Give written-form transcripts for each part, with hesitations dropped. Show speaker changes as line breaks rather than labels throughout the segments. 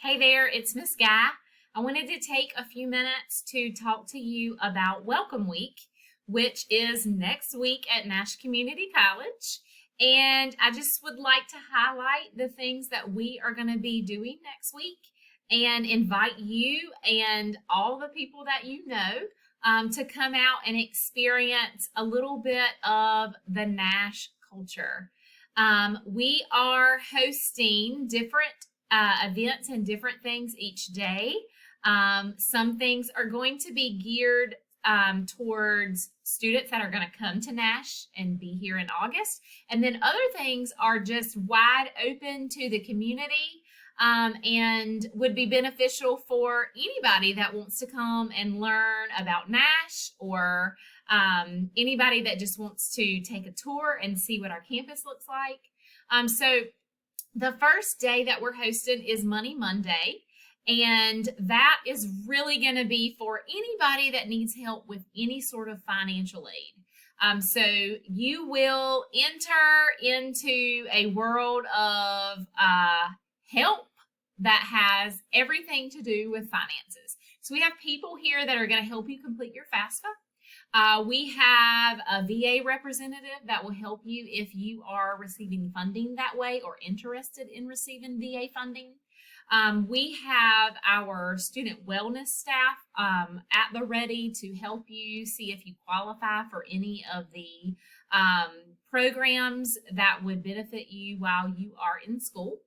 Hey there, it's Miss Guy. I wanted to take a few minutes to talk to you about Welcome Week, which is next week at Nash Community College. And I just would like to highlight the things that we are going to be doing next week and invite you and all the people that you know to come out and experience a little bit of the Nash culture. We are hosting different events and different things each day. Some things are going to be geared towards students that are going to come to Nash and be here in August. And then other things are just wide open to the community and would be beneficial for anybody that wants to come and learn about Nash or anybody that just wants to take a tour and see what our campus looks like. So the first day that we're hosting is Money Monday, and that is really going to be for anybody that needs help with any sort of financial aid. So you will enter into a world of help that has everything to do with finances. So we have people here that are going to help you complete your FAFSA. We have a VA representative that will help you if you are receiving funding that way or interested in receiving VA funding. We have our student wellness staff at the ready to help you see if you qualify for any of the programs that would benefit you while you are in school.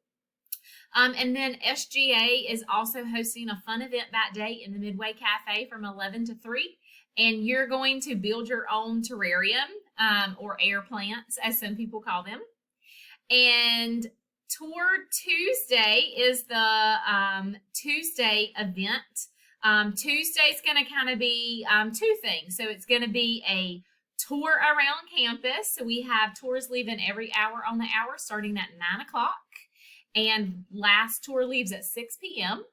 And then SGA is also hosting a fun event that day in the Midway Cafe from 11 to 3. And you're going to build your own terrarium or air plants, as some people call them. And Tour Tuesday is the Tuesday event. Tuesday's going to kind of be two things. So it's going to be a tour around campus. So we have tours leaving every hour on the hour, starting at 9 o'clock. And last tour leaves at 6 p.m.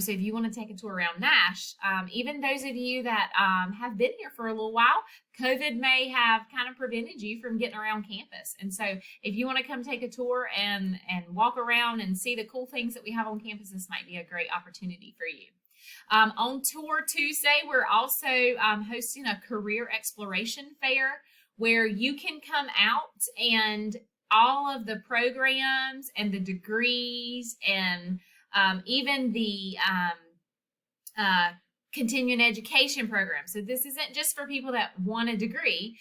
So if you want to take a tour around Nash, even those of you that have been here for a little while, COVID may have kind of prevented you from getting around campus. And so if you want to come take a tour and walk around and see the cool things that we have on campus, this might be a great opportunity for you. On Tour Tuesday, we're also hosting a career exploration fair where you can come out and all of the programs and the degrees and even the continuing education program. So this isn't just for people that want a degree.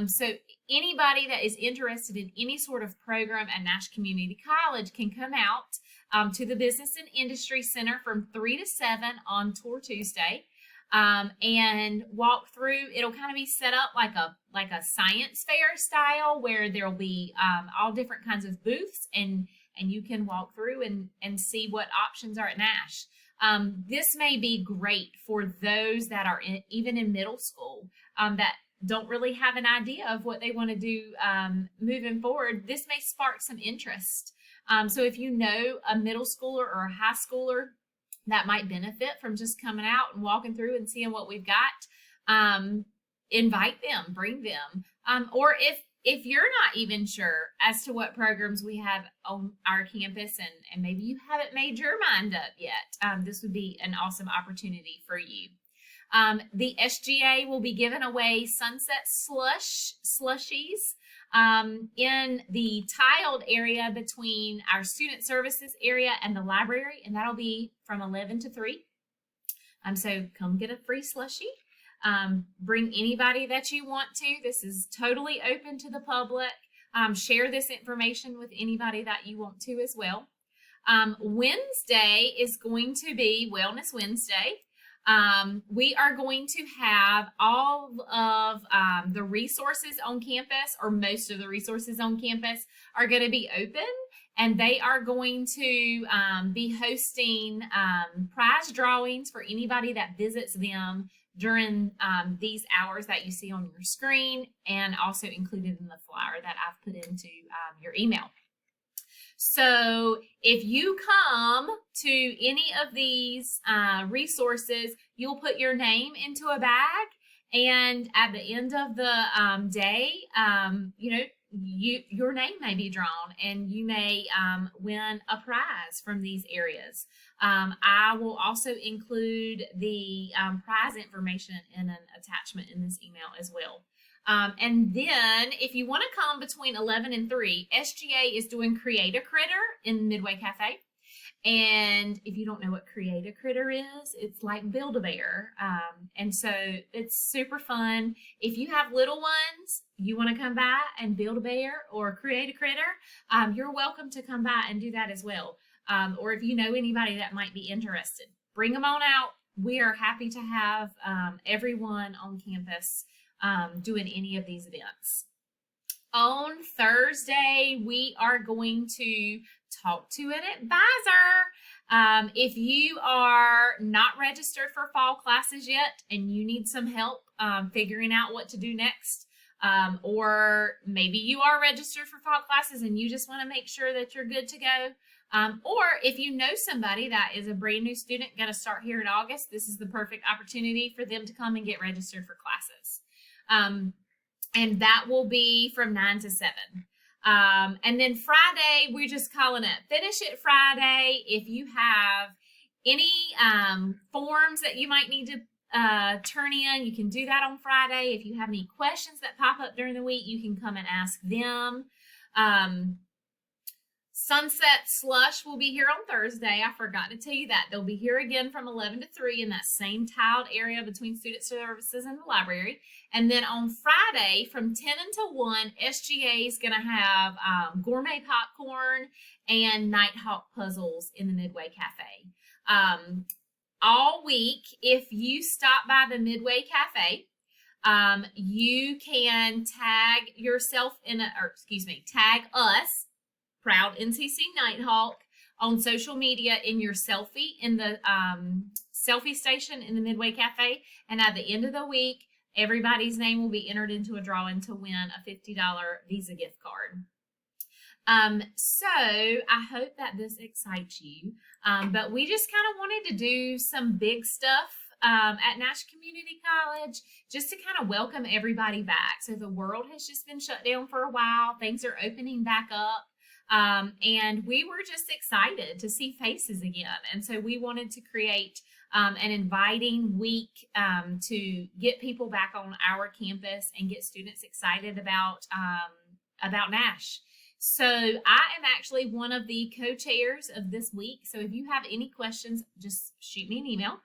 So anybody that is interested in any sort of program at Nash Community College can come out to the Business and Industry Center from 3 to 7 on Tour Tuesday and walk through. It'll kind of be set up like a science fair style where there'll be all different kinds of booths and you can walk through and see what options are at Nash. This may be great for those that are even in middle school that don't really have an idea of what they want to do moving forward. This may spark some interest. So if you know a middle schooler or a high schooler that might benefit from just coming out and walking through and seeing what we've got, invite them, bring them. Or if you're not even sure as to what programs we have on our campus and maybe you haven't made your mind up yet, this would be an awesome opportunity for you. The SGA will be giving away sunset slushies in the tiled area between our student services area and the library, and that'll be from 11 to 3. So come get a free slushie. Bring anybody that you want to. This is totally open to the public. Share this information with anybody that you want to as well. Wednesday is going to be Wellness Wednesday. We are going to have all of the resources on campus, or most of the resources on campus are going to be open, and they are going to be hosting prize drawings for anybody that visits them during these hours that you see on your screen, and also included in the flyer that I've put into your email. So if you come to any of these resources, you'll put your name into a bag, and at the end of the day, your name may be drawn, and you may win a prize from these areas. I will also include the prize information in an attachment in this email as well. And then if you want to come between 11 and 3, SGA is doing Create a Critter in Midway Cafe. And if you don't know what Create a Critter is, it's like Build-A-Bear. And so it's super fun. If you have little ones, you want to come by and build a bear or create a critter, you're welcome to come by and do that as well. Or if you know anybody that might be interested, bring them on out. We are happy to have everyone on campus doing any of these events. On Thursday, we are going to talk to an advisor. If you are not registered for fall classes yet and you need some help figuring out what to do next, or maybe you are registered for fall classes and you just want to make sure that you're good to go, or if you know somebody that is a brand new student going to start here in August, this is the perfect opportunity for them to come and get registered for classes. And that will be from 9 to 7. And then Friday, we're just calling it Finish It Friday. If you have any forms that you might need to turn in, you can do that on Friday. If you have any questions that pop up during the week, you can come and ask them. Sunset Slush will be here on Thursday. I forgot to tell you that. They'll be here again from 11 to 3 in that same tiled area between student services and the library. And then on Friday from 10 until 1, SGA is going to have gourmet popcorn and Nighthawk puzzles in the Midway Cafe. All week, if you stop by the Midway Cafe, you can tag yourself tag us, Proud NCC Nighthawk, on social media in your selfie in the selfie station in the Midway Cafe. And at the end of the week, everybody's name will be entered into a drawing to win a $50 Visa gift card. So I hope that this excites you. But we just kind of wanted to do some big stuff at Nash Community College just to kind of welcome everybody back. So the world has just been shut down for a while. Things are opening back up. And we were just excited to see faces again. And so we wanted to create an inviting week to get people back on our campus and get students excited about Nash. So I am actually one of the co-chairs of this week. So if you have any questions, just shoot me an email.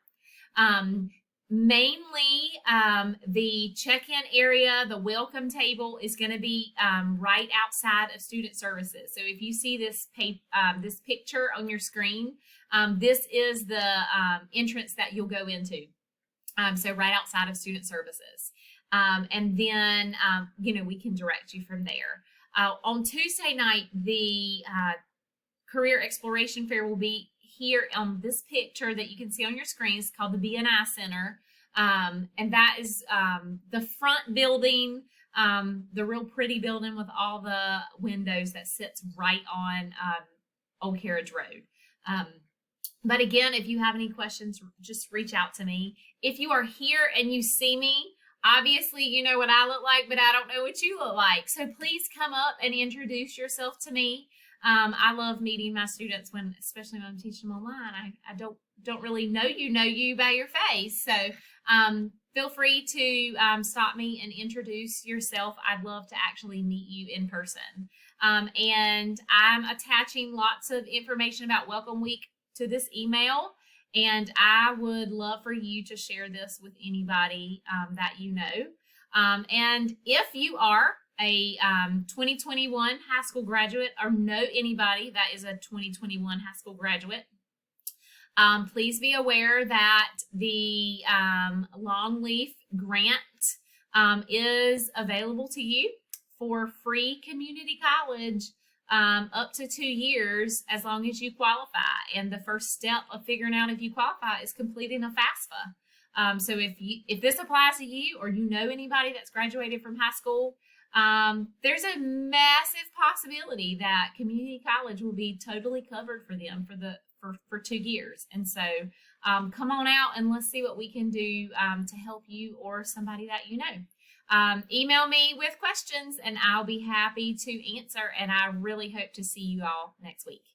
Mainly the check-in area, the welcome table is going to be right outside of student services. So if you see this picture on your screen, this is the entrance that you'll go into. So right outside of student services. And then, we can direct you from there. On Tuesday night, the Career Exploration Fair will be here on this picture that you can see on your screen. It's called the BNI Center. And that is the front building, the real pretty building with all the windows that sits right on Old Carriage Road. But again, if you have any questions, just reach out to me. If you are here and you see me, obviously you know what I look like, but I don't know what you look like. So please come up and introduce yourself to me. I love meeting my students especially when I'm teaching them online. I don't really know you by your face. So feel free to stop me and introduce yourself. I'd love to actually meet you in person. And I'm attaching lots of information about Welcome Week to this email. And I would love for you to share this with anybody that you know. And if you are a 2021 high school graduate or know anybody that is a 2021 high school graduate, please be aware that the Longleaf grant is available to you for free community college up to 2 years as long as you qualify. And the first step of figuring out if you qualify is completing a FAFSA. So if this applies to you or you know anybody that's graduated from high school, there's a massive possibility that community college will be totally covered for them for 2 years. And so come on out and let's see what we can do to help you or somebody that you know. email me with questions and I'll be happy to answer. And I really hope to see you all next week.